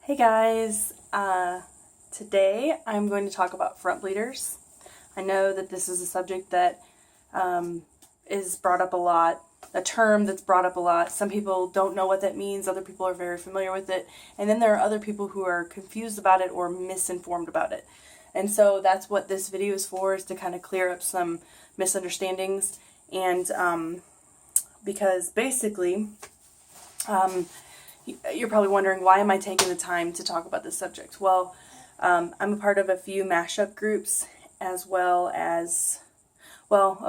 Hey guys, today I'm going to talk about front bleeders. I know that this is a subject that is brought up a lot, a term that's brought up a lot. Some people don't know what that means, other people are very familiar with it, and then there are other people who are confused about it or misinformed about it. And so that's what this video is for, is to kind of clear up some misunderstandings, and because basically, you're probably wondering, why am I taking the time to talk about this subject? Well, I'm a part of a few mashup groups, as well as, in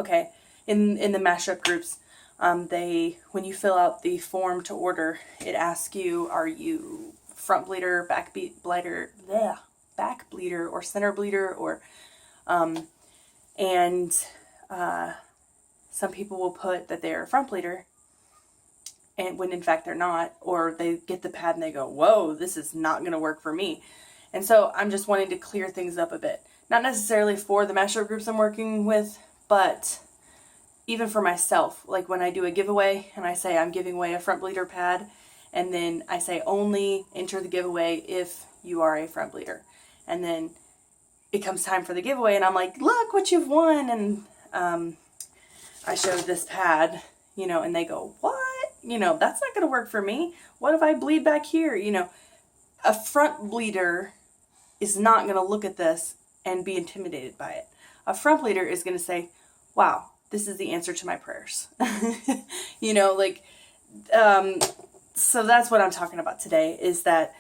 the mashup groups, when you fill out the form to order, it asks you, are you front bleeder, back bleeder, or center bleeder, or, and some people will put that they're a front bleeder, and when in fact they're not, or they get the pad and they go, whoa, this is not going to work for me. And so I'm just wanting to clear things up a bit. Not necessarily for the mashup groups I'm working with, but even for myself. Like when I do a giveaway and I say I'm giving away a front bleeder pad, and then I say only enter the giveaway if you are a front bleeder. And then it comes time for the giveaway and I'm like, look what you've won. And I show this pad, and they go, what? That's not going to work for me. What if I bleed back here? A front bleeder is not going to look at this and be intimidated by it. A front bleeder is going to say, wow, this is the answer to my prayers. So that's what I'm talking about today, is that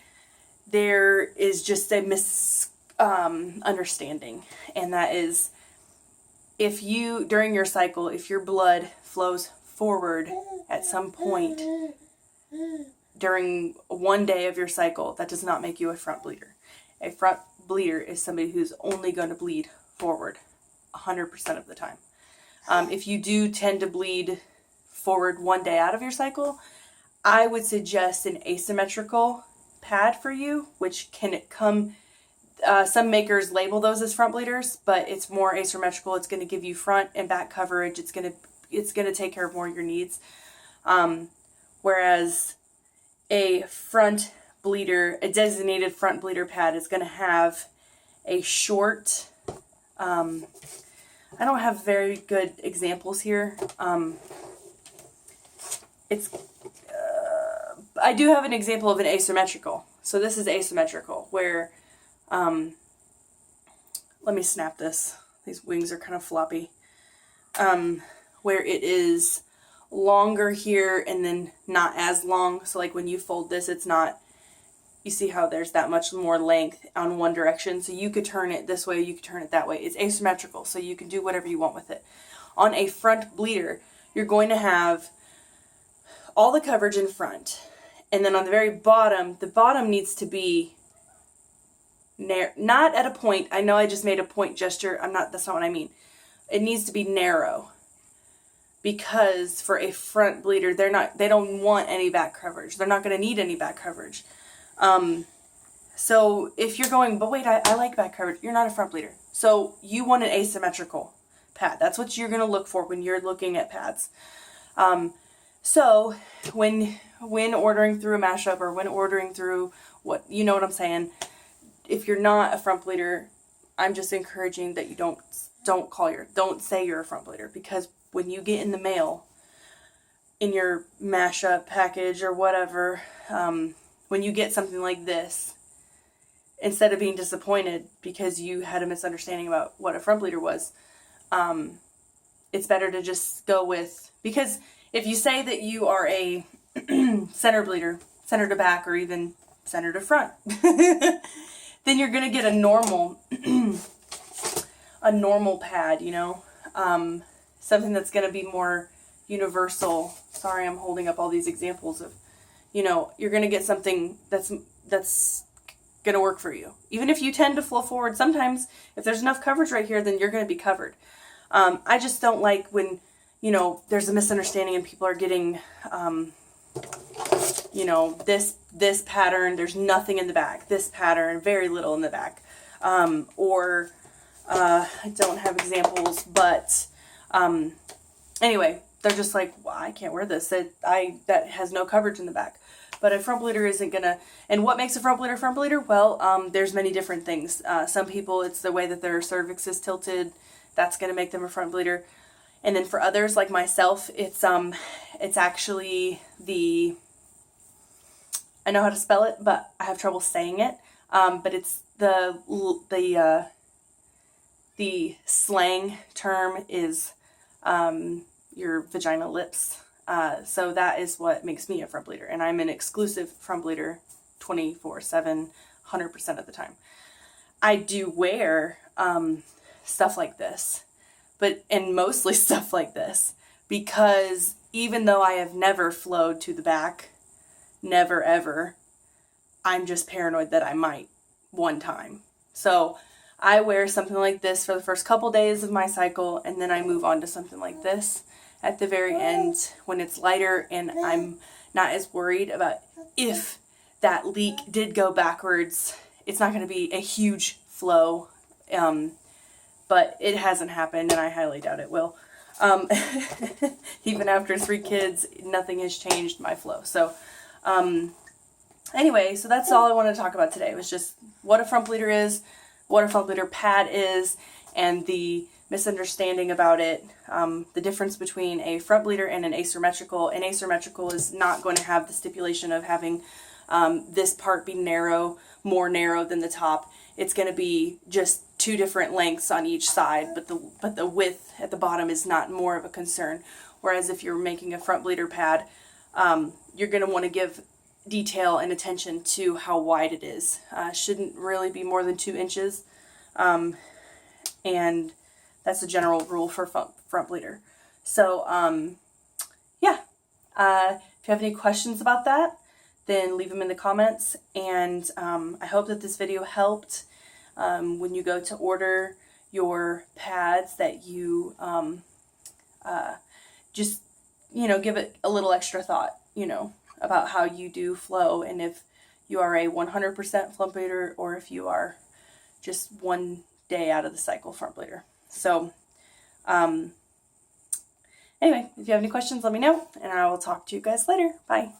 there is just a misunderstanding. And that is, if you, during your cycle, if your blood flows forward at some point during one day of your cycle, that does not make you a front bleeder. A front bleeder is somebody who's only going to bleed forward 100% of the time. If you do tend to bleed forward one day out of your cycle, I would suggest an asymmetrical pad for you, which can come, some makers label those as front bleeders, but it's more asymmetrical. It's going to give you front and back coverage. It's going to take care of more of your needs. Whereas a front bleeder, a designated front bleeder pad, is going to have a short, I don't have very good examples here. I do have an example of an asymmetrical. So this is asymmetrical, where, let me snap this. These wings are kind of floppy. Where it is longer here and then not as long. So like when you fold this, it's not, you see how there's that much more length on one direction. So you could turn it this way, you could turn it that way. It's asymmetrical, so you can do whatever you want with it. On a front bleeder, you're going to have all the coverage in front. And then on the very bottom, the bottom needs to be not at a point. I know I just made a point gesture. That's not what I mean. It needs to be narrow. Because for a front bleeder, they don't want any back coverage. They're not going to need any back coverage. So if you're going, but wait, I like back coverage, you're not a front bleeder. So you want an asymmetrical pad. That's what you're going to look for when you're looking at pads. So when ordering through a mashup, or when ordering through what I'm saying, if you're not a front bleeder, I'm just encouraging that you don't say you're a front bleeder, because when you get in the mail, in your mashup package or whatever, when you get something like this, instead of being disappointed because you had a misunderstanding about what a front bleeder was, it's better to just go with, because if you say that you are a center bleeder, center to back, or even center to front, then you're going to get a normal pad, something that's going to be more universal. Sorry, I'm holding up all these examples of, you're going to get something that's going to work for you. Even if you tend to flow forward, sometimes if there's enough coverage right here, then you're going to be covered. I just don't like when, there's a misunderstanding and people are getting, this pattern, there's nothing in the back. This pattern, very little in the back. I don't have examples, but anyway, they're just like, well, I can't wear this. That has no coverage in the back. But a front bleeder isn't gonna, and what makes a front bleeder front bleeder? Well, there's many different things. Some people, it's the way that their cervix is tilted. That's gonna make them a front bleeder. And then for others, like myself, it's actually I know how to spell it, but I have trouble saying it. But it's the slang term is your vagina lips. So that is what makes me a front bleeder, and I'm an exclusive front bleeder 24/7, 100% of the time. I do wear stuff like this, and mostly stuff like this, because even though I have never flowed to the back, never ever, I'm just paranoid that I might one time. So I wear something like this for the first couple days of my cycle, and then I move on to something like this at the very end when it's lighter and I'm not as worried about if that leak did go backwards. It's not going to be a huge flow, but it hasn't happened, and I highly doubt it will. Even after 3 kids, nothing has changed my flow. So anyway, so that's all I wanted to talk about today. It was just what a front bleeder is, what a front bleeder pad is, and the misunderstanding about it, the difference between a front bleeder and an asymmetrical. An asymmetrical is not going to have the stipulation of having this part be more narrow than the top. It's going to be just 2 different lengths on each side, but the width at the bottom is not more of a concern. Whereas if you're making a front bleeder pad, you're going to want to give detail and attention to how wide it is. Shouldn't really be more than 2 inches, and that's a general rule for front bleeder. So yeah, if you have any questions about that, then leave them in the comments, and I hope that this video helped when you go to order your pads, that you just, give it a little extra thought, about how you do flow, and if you are a 100% front bleeder or if you are just 1 day out of the cycle front bleeder. So anyway, if you have any questions, let me know, and I will talk to you guys later. Bye.